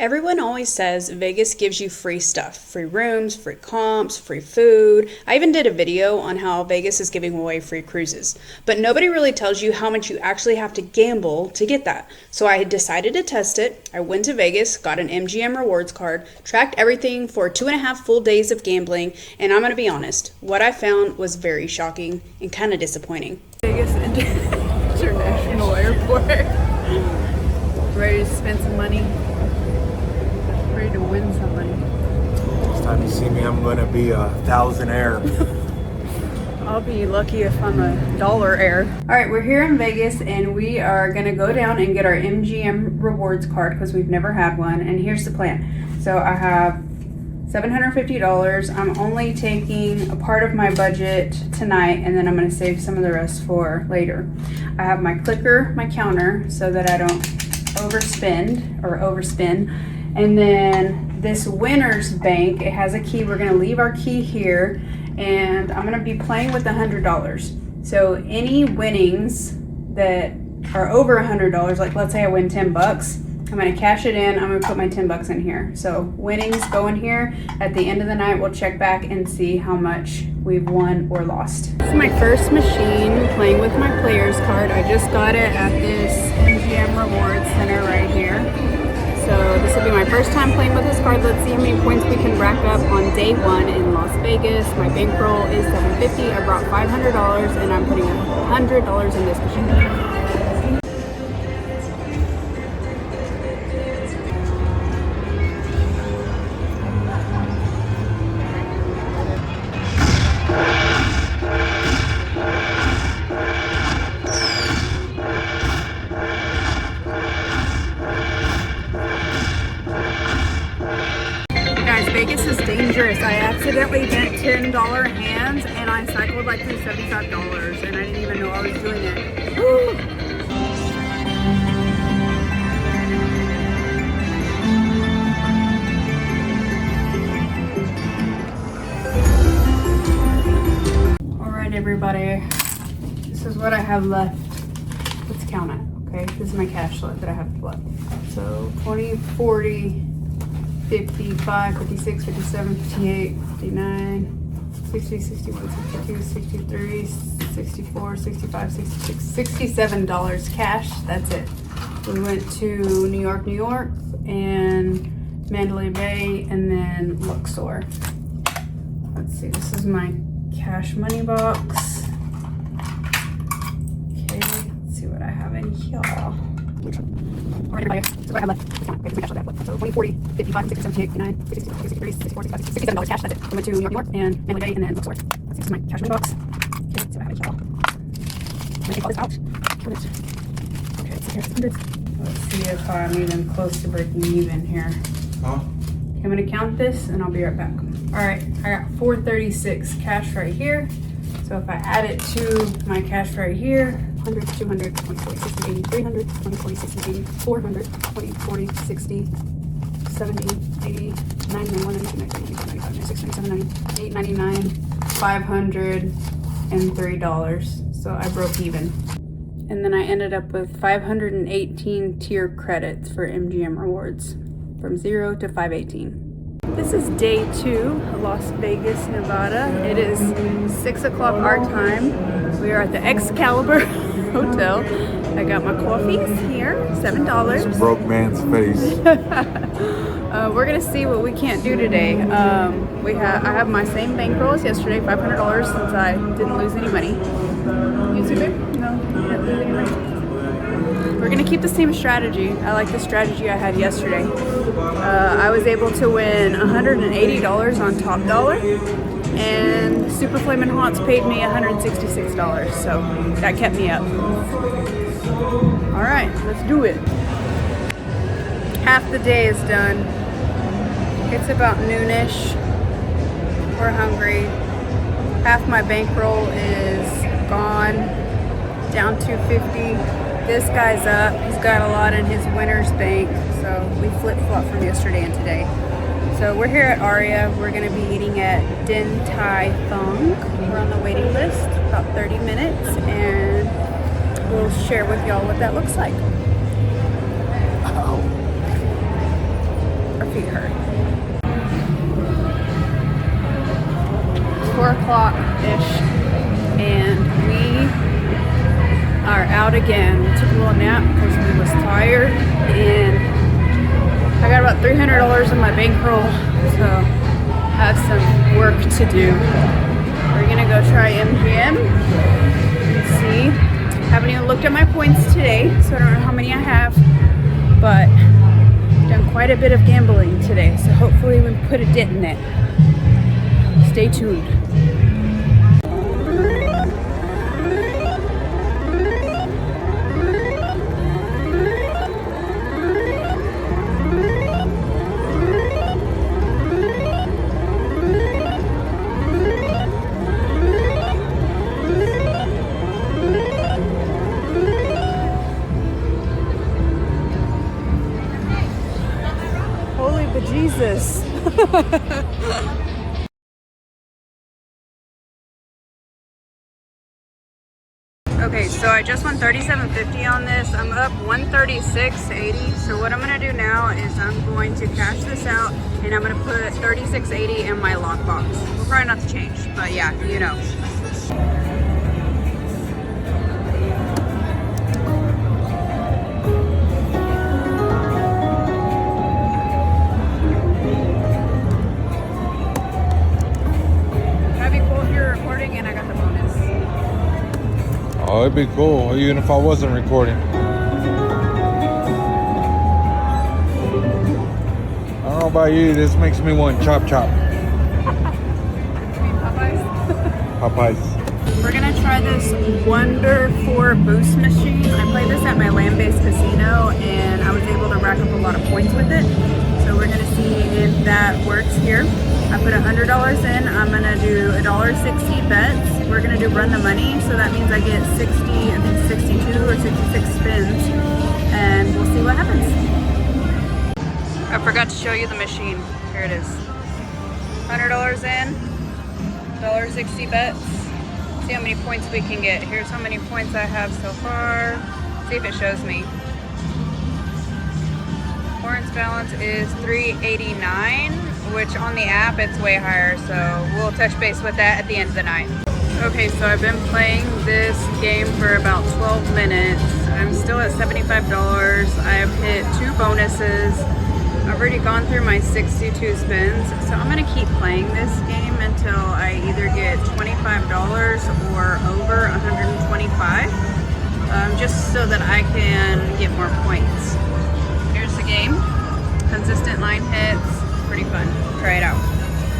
Everyone always says Vegas gives you free stuff, free rooms, free comps, free food. I even did a video on how Vegas is giving away free cruises. But nobody really tells you how much you actually have to gamble to get that. So I decided to test it. I went to Vegas, got an MGM Rewards card, tracked everything for 2.5 full days of gambling, and I'm going to be honest, what I found was very shocking and kind of disappointing. Vegas International Airport. Ready to spend some money. Ready to win some money. Next time you see me, I'm gonna be a thousandaire. I'll be lucky if I'm a $1 All right, we're here in Vegas and we are gonna go down and get our MGM Rewards card because we've never had one. And here's the plan. So I have $750. I'm only taking a part of my budget tonight and then I'm gonna save some of the rest for later. I have my clicker, my counter, so that I don't overspin. And then this winner's bank, it has a key. We're gonna leave our key here and I'm gonna be playing with $100. So any winnings that are over $100, like let's say I win 10 bucks, I'm gonna cash it in, I'm gonna put my 10 bucks in here. So winnings go in here. At the end of the night, we'll check back and see how much we've won or lost. This is my first machine playing with my player's card. I just got it at this MGM Rewards Center right here. So this will be my first time playing with this card. Let's see how many points we can rack up on day one in Las Vegas. My bankroll is $750. I brought $500 and I'm putting $100 in this machine. Vegas is dangerous. I accidentally bent $10 hands and I cycled like through $75 and I didn't even know I was doing it. Woo! Alright everybody, this is what I have left. Let's count it, okay? This is my cash left that I have left. So 20, 40, 55, 56, 57, 58, 59, 60, 61, 62, 63, 64, 65, 66, $67 cash. That's it. We went to New York, and Mandalay Bay, and then Luxor. Let's see, this is my cash money box. Okay, let's see what I have in here. Alright everybody, so what I have left, let's count. Okay, this is my cash left. So 20, 40, 55, 60, 78, 59, 62, 63, 64, 65, $67 cash, that's it. I went to New York, and Mandalay Bay, and then Luxor. This is my cash money box. Okay, let's see what I have in here. I'm gonna take all this out. Count it. Okay, let's see here, 600. Let's see if I'm even close to breaking even here. Huh? Okay, I'm gonna count this, and I'll be right back. Alright, I got 436 cash right here. So if I add it to my cash right here, 100, 200, 20, 40, 60, 80, 300, 20, 40, 60, 80, 400, 20, 40, 60, 70, 80, 90, 91, 92, 93, 94, 95, 96, 97, 98, 99, $503. So I broke even. And then I ended up with 518 tier credits for MGM Rewards from 0 to 518. This is day 2, Las Vegas, Nevada. It is 6 o'clock our time. We are at the Excalibur Hotel. I got my coffees here, $7. Broke man's face. We're gonna see what we can't do today. I have my same bankroll as yesterday, $500 since I didn't lose any money. You too, babe? No, you didn't lose any money. We're gonna keep the same strategy. I like the strategy I had yesterday. I was able to win $180 on Top Dollar, and Super Flamin' Hots paid me $166, so that kept me up. All right, let's do it. Half the day is done. It's about noonish. We're hungry. Half my bankroll is gone, down $250. This guy's up. He's got a lot in his winner's bank, so we flip-flop from yesterday and today. So we're here at Aria. We're going to be eating at Din Tai Fung. We're on the waiting list, about 30 minutes, and we'll share with y'all what that looks like. feet hurt. 4 o'clock-ish, and we are out again. We took a little nap because we was tired, and I got about $300 in my bankroll, so I have some work to do. We're gonna go try MGM and see. Haven't even looked at my points today, so I don't know how many I have, but I've done quite a bit of gambling today, so hopefully we can put a dent in it. Stay tuned. Holy bejesus. Okay, so I just won $37.50 on this. I'm up $136.80. So what I'm gonna do now is I'm going to cash this out and I'm gonna put $36.80 in my lockbox. We'll try not to change, but yeah, you know. That'd be cool if you're recording and I got the bonus. Oh, it'd be cool, even if I wasn't recording. I don't know about you, this makes me want chop chop. Popeyes. We're gonna try this Wonder 4 boost machine. I played this at my land-based casino and I was able to rack up a lot of points with it. So we're gonna see if that works here. I put $100 in. I'm gonna do $1.60 bets. We're gonna do run the money, so that means I get 62 or 66 spins, and we'll see what happens. I forgot to show you the machine. Here it is. $100 in, $1.60 bets. See how many points we can get. Here's how many points I have so far. See if it shows me. Orange balance is 389, which on the app it's way higher, so we'll touch base with that at the end of the night. Okay, so I've been playing this game for about 12 minutes. I'm still at $75. I've hit 2 bonuses. I've already gone through my 62 spins, so I'm gonna keep playing this game until I either get $25 or over 125, just so that I can get more points. Here's the game. Consistent line hits. Pretty fun. Try it out.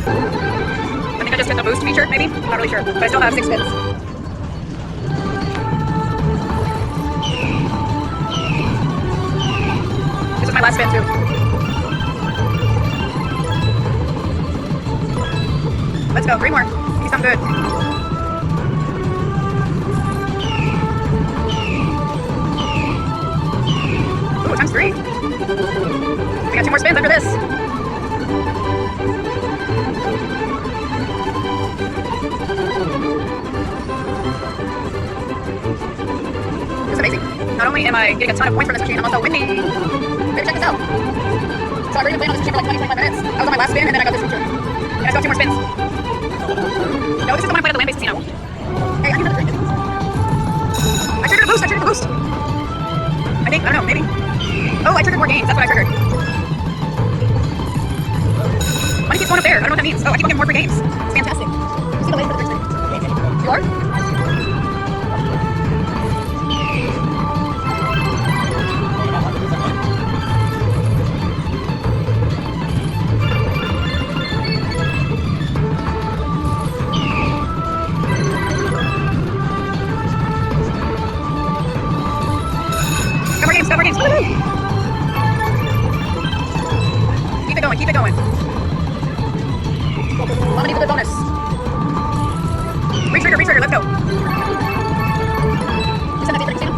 I think I just hit the boost feature, maybe? I'm not really sure, but I still have 6 spins. This is my last spin too. Let's go, 3 more. Give me something good. Ooh, times 3. We got 2 more spins after this. This is amazing. Not only am I getting a ton of points from this machine, I'm also winning. Better check this out. So I've already been playing on this machine for like 20, 25 minutes. I was on my last spin and then I got this feature. And I still have 2 more spins. No, this is the one I played at the land-based casino. Hey, I can drink it. I triggered a boost, I think, I don't know, maybe. Oh, I triggered more games, that's what I triggered. Money keeps going up there, I don't know what that means. Oh, I keep on getting more free games. It's fantastic. You see the way for the first. You are? Got more games. Woo-hoo! Keep it going. I'm gonna need a good bonus. Retrigger, let's go. Send that casino.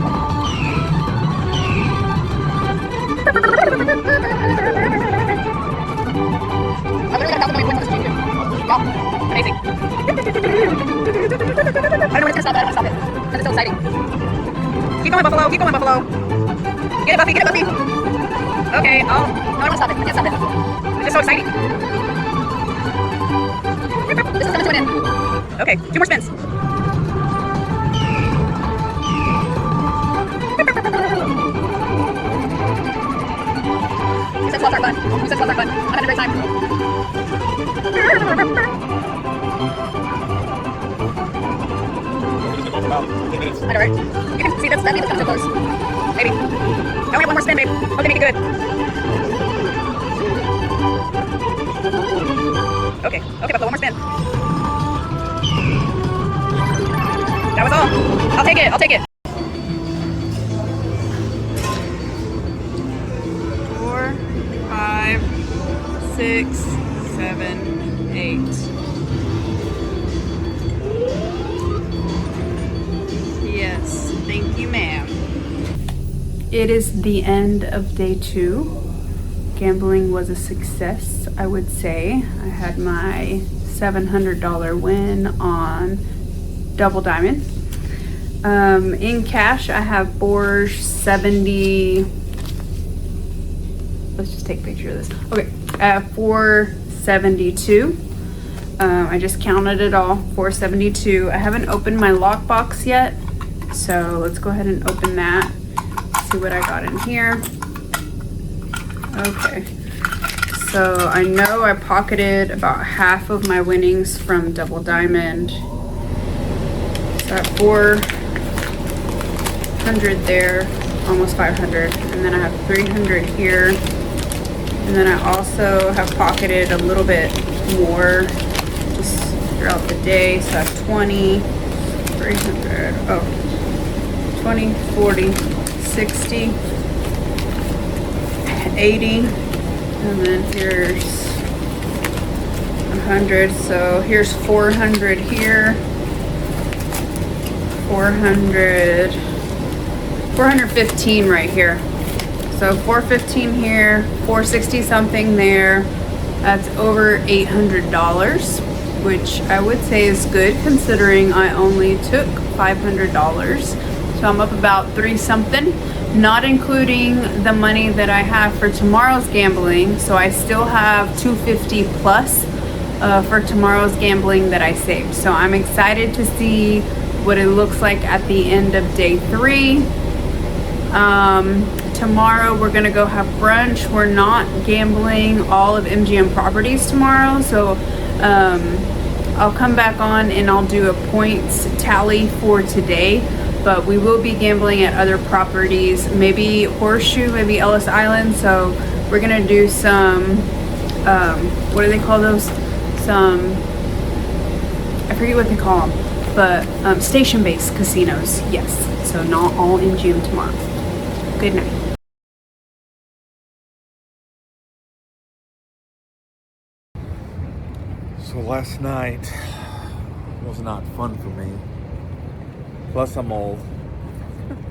I literally got 1,000 points on this machine too. Wow, amazing. I don't know when it's gonna stop it, because it's so exciting. Keep going, Buffalo. Get it, Buffy. Okay, no, I don't stop it. I can't stop it. It's just so exciting. This is coming to an end. Okay, 2 more spins. He said slots are fun. He said slots are fun. I'm having a great time. I know, right? You can see that means it's coming so close. Maybe. I only have 1 more spin, babe. Okay, make it good. Okay, but 1 more spin. That was all. I'll take it. 4, 5, 6, 7, 8. Yes, thank you, ma'am. It is the end of day 2. Gambling was a success, I would say. I had my $700 win on Double Diamond. In cash, I have $470. Let's just take a picture of this. Okay, I have $472. I just counted it all, $472. I haven't opened my lockbox yet, so let's go ahead and open that. See what I got in here. Okay, so I know I pocketed about half of my winnings from Double Diamond. So I have 400 there, almost 500, and then I have 300 here. And then I also have pocketed a little bit more just throughout the day. So I have 20, 300, 20, 40, 60, 80, and then here's 100. So here's 400 here, 415 right here. So 415 here, 460 something there. That's over $800, which I would say is good considering I only took $500. So I'm up about 3 something, not including the money that I have for tomorrow's gambling. So I still have $250 plus for tomorrow's gambling that I saved. So I'm excited to see what it looks like at the end of day 3. Tomorrow we're gonna go have brunch. We're not gambling all of MGM properties tomorrow, so I'll come back on and I'll do a points tally for today, but we will be gambling at other properties, maybe Horseshoe, maybe Ellis Island. So we're gonna do some what do they call those, I forget what they call them, but station-based casinos. Yes, so not all MGM tomorrow. Good night. So last night was not fun for me. Plus I'm old,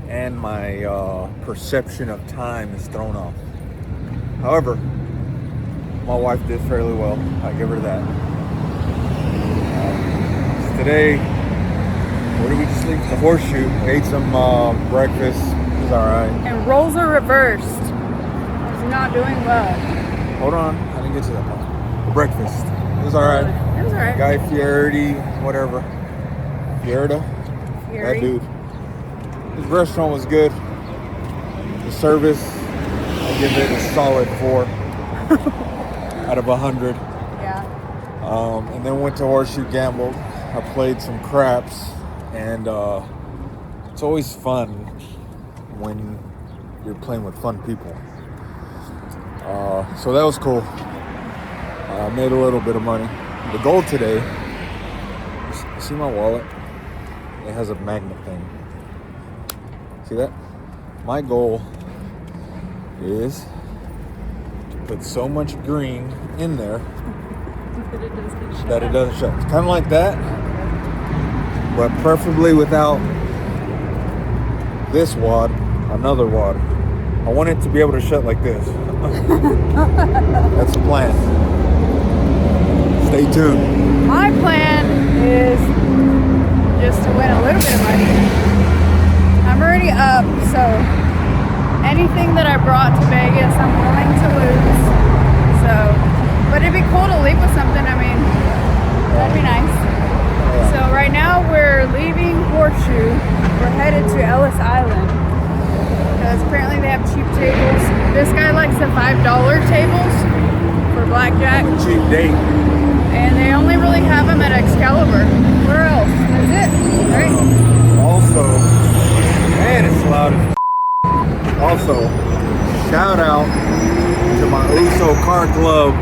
and my perception of time is thrown off. However, my wife did fairly well. I give her that. Today, where did we just leave? The Horseshoe. Ate some breakfast. It was all right. And roles are reversed. It's not doing well. Hold on, I didn't get to that part. The breakfast. It was all right. It was all right. Guy Fieri, whatever. Fierda? Fury. That dude. His restaurant was good. The service, I give it a solid 4 out of 100. Yeah. And then went to Horseshoe, gambled. I played some craps, and it's always fun when you're playing with fun people. So that was cool. I made a little bit of money. The goal today, see my wallet? It has a magnet thing. See that? My goal is to put so much green in there that it doesn't shut. It's kind of like that, but preferably without this wad, another wad. I want it to be able to shut like this. That's the plan. Stay tuned. My plan is just to win a little bit of money. I'm already up, so anything that I brought to Vegas, I'm willing to lose. So, but it'd be cool to leave with something. I mean, that'd be nice. So right now we're leaving Horseshoe. We're headed to Ellis Island because apparently they have cheap tables. This guy likes the $5 tables for blackjack. Cheap date. And they only really have them at Excalibur. Where else? That's it, right? Also, man, it's loud as Also, shout out to my Uso Car Club,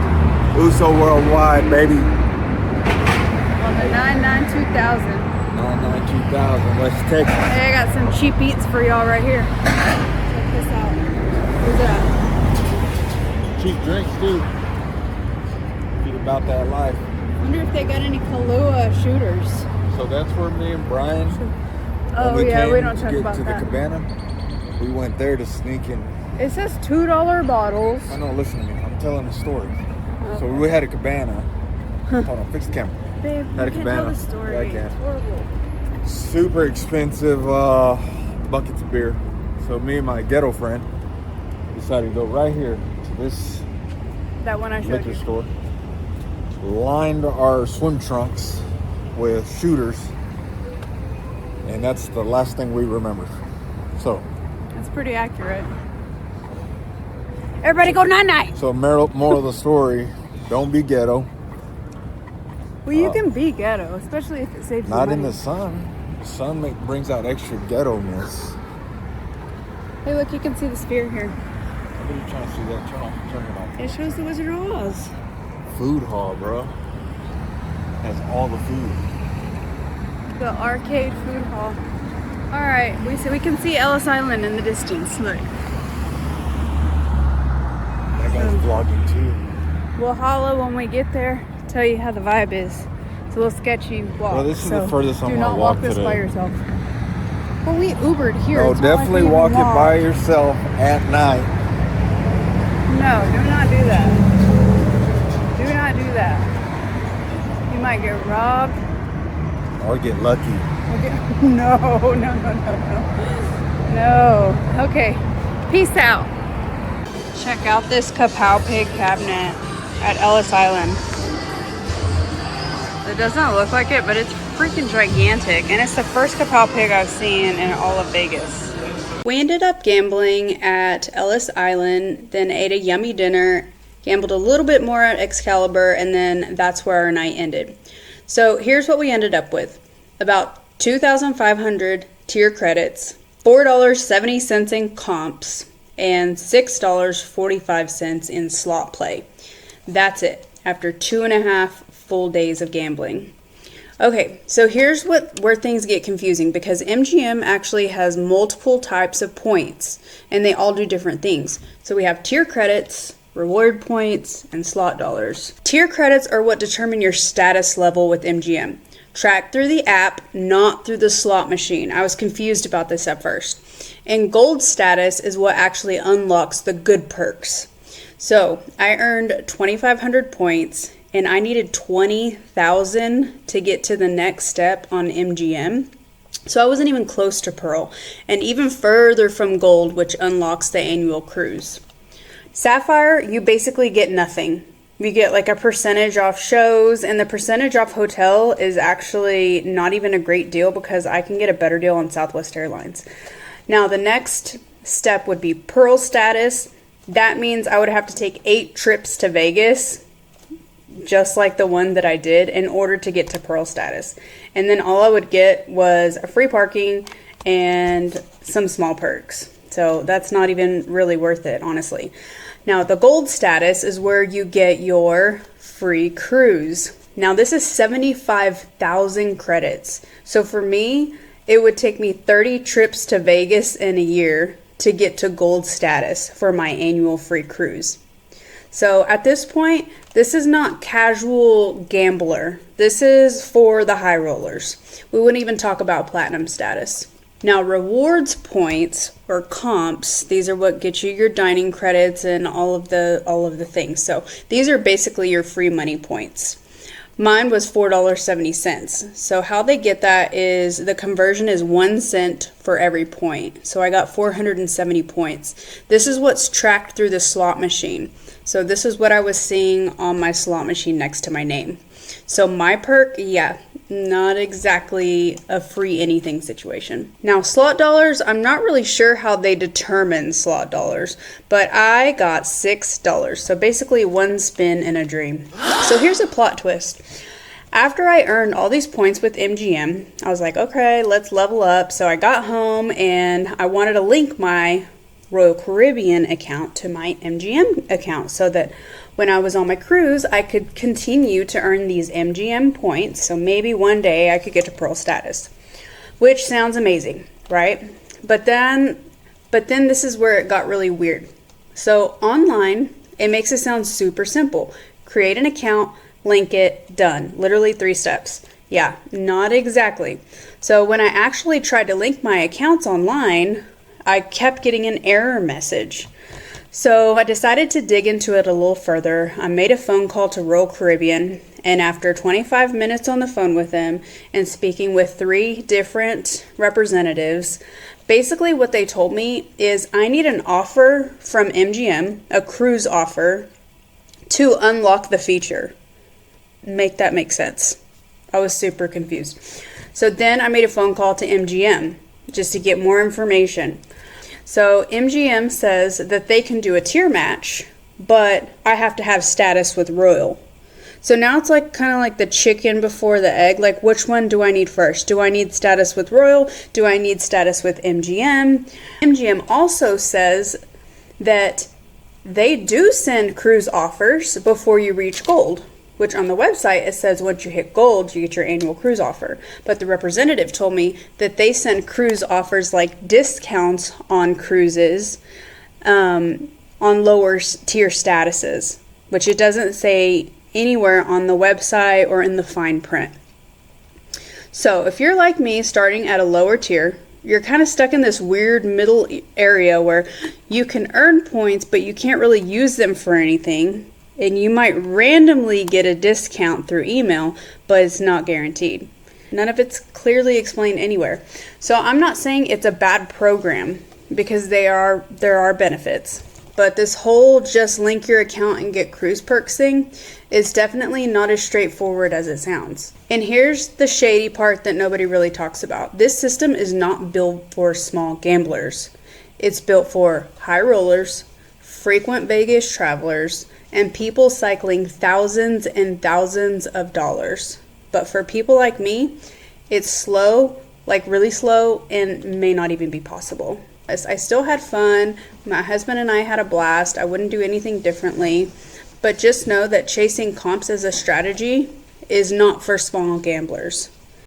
Uso Worldwide, baby. On the 992,000. 992,000, West Texas. Hey, I got some cheap eats for y'all right here. Check this out. Who's that? Cheap drinks, too. Be about that life. I wonder if they got any Kahlua shooters. So that's where me and Brian, Oh when yeah, came we don't to talk get about to that. the cabana, we went there to sneak in. It says $2 bottles. I know, listen to me. I'm telling the story. So we had a cabana. Hold on, fix the camera. Babe, Had a you can't tell cabana. the story. Yeah, I can. It's horrible. Super expensive buckets of beer. So me and my ghetto friend decided to go right here to this That one I showed liquor you. store. Lined our swim trunks with shooters, and that's the last thing we remembered. So That's pretty accurate. Everybody go night-night. So moral of the story, don't be ghetto. Well, you can be ghetto, especially if it saves you Not money. in the sun. The sun brings out extra ghetto-ness. Hey, look, you can see the spear here. What are you trying to see that? Turn it off. It shows the Wizard of Oz. Food hall, bro. Has all the food. The arcade food hall. All right, we can see Ellis Island in the distance. Look. That guy's vlogging too. We'll holla when we get there. Tell you how the vibe is. It's a little sketchy walk. Well, this is the furthest I'm do gonna not walk walk this today. by yourself. Well, we Ubered here. No, It's not like definitely we even walk it walked. by yourself at night. No, do not do that. Do not do that. You might get robbed. Or get lucky. No, no, no, no, no. No. Okay. Peace out. Check out this Kapow Pig cabinet at Ellis Island. It does not look like it, but it's freaking gigantic. And it's the first Kapow Pig I've seen in all of Vegas. We ended up gambling at Ellis Island, then ate a yummy dinner, gambled a little bit more at Excalibur, and then that's where our night ended. So here's what we ended up with. About 2,500 tier credits, $4.70 in comps, and $6.45 in slot play. That's it, after 2.5 full days of gambling. Okay, so here's where things get confusing, because MGM actually has multiple types of points, and they all do different things. So we have tier credits, reward points, and slot dollars. Tier credits are what determine your status level with MGM. Tracked through the app, not through the slot machine. I was confused about this at first. And gold status is what actually unlocks the good perks. So I earned 2,500 points, and I needed 20,000 to get to the next step on MGM. So I wasn't even close to Pearl, and even further from Gold, which unlocks the annual cruise. Sapphire, you basically get nothing. You get like a percentage off shows, and the percentage off hotel is actually not even a great deal because I can get a better deal on Southwest Airlines. Now, the next step would be Pearl status. That means I would have to take 8 trips to Vegas, just like the one that I did, in order to get to Pearl status. And then all I would get was a free parking and some small perks. So that's not even really worth it, honestly. Now, the gold status is where you get your free cruise. Now, this is 75,000 credits. So for me, it would take me 30 trips to Vegas in a year to get to gold status for my annual free cruise. So at this point, this is not casual gambler. This is for the high rollers. We wouldn't even talk about platinum status. Now, rewards points or comps, these are what get you your dining credits and all of the things. So these are basically your free money points. Mine was $4.70. So how they get that is the conversion is 1 cent for every point. So I got 470 points. This is what's tracked through the slot machine. So this is what I was seeing on my slot machine next to my name. So my perk, yeah, not exactly a free anything situation. Now slot dollars, I'm not really sure how they determine slot dollars, but I got $6. So basically 1 spin in a dream. So here's a plot twist. After I earned all these points with MGM, I was like, okay, let's level up. So I got home and I wanted to link my Royal Caribbean account to my MGM account so that when I was on my cruise, I could continue to earn these MGM points. So maybe one day I could get to Pearl status, which sounds amazing, right? But then this is where it got really weird. So online, it makes it sound super simple. Create an account, link it, done. Literally 3 steps. Yeah, not exactly. So when I actually tried to link my accounts online, I kept getting an error message. So I decided to dig into it a little further. I made a phone call to Royal Caribbean, and after 25 minutes on the phone with them and speaking with 3 different representatives, basically what they told me is I need an offer from MGM, a cruise offer, to unlock the feature. Make that make sense. I was super confused. So then I made a phone call to MGM just to get more information. So MGM says that they can do a tier match, but I have to have status with Royal. So now it's like kind of like the chicken before the egg. Like, which one do I need first? Do I need status with Royal? Do I need status with MGM? MGM also says that they do send cruise offers before you reach gold, which on the website it says once you hit gold, you get your annual cruise offer. But the representative told me that they send cruise offers like discounts on cruises on lower tier statuses, which it doesn't say anywhere on the website or in the fine print. So if you're like me, starting at a lower tier, you're kind of stuck in this weird middle area where you can earn points, but you can't really use them for anything. And you might randomly get a discount through email, but it's not guaranteed. None of it's clearly explained anywhere. So I'm not saying it's a bad program, because there are benefits. But this whole just link your account and get cruise perks thing is definitely not as straightforward as it sounds. And here's the shady part that nobody really talks about. This system is not built for small gamblers. It's built for high rollers, frequent Vegas travelers, and people cycling thousands and thousands of dollars. But for people like me, it's slow, like really slow, and may not even be possible. I still had fun. My husband and I had a blast. I wouldn't do anything differently. But just know that chasing comps as a strategy is not for small gamblers.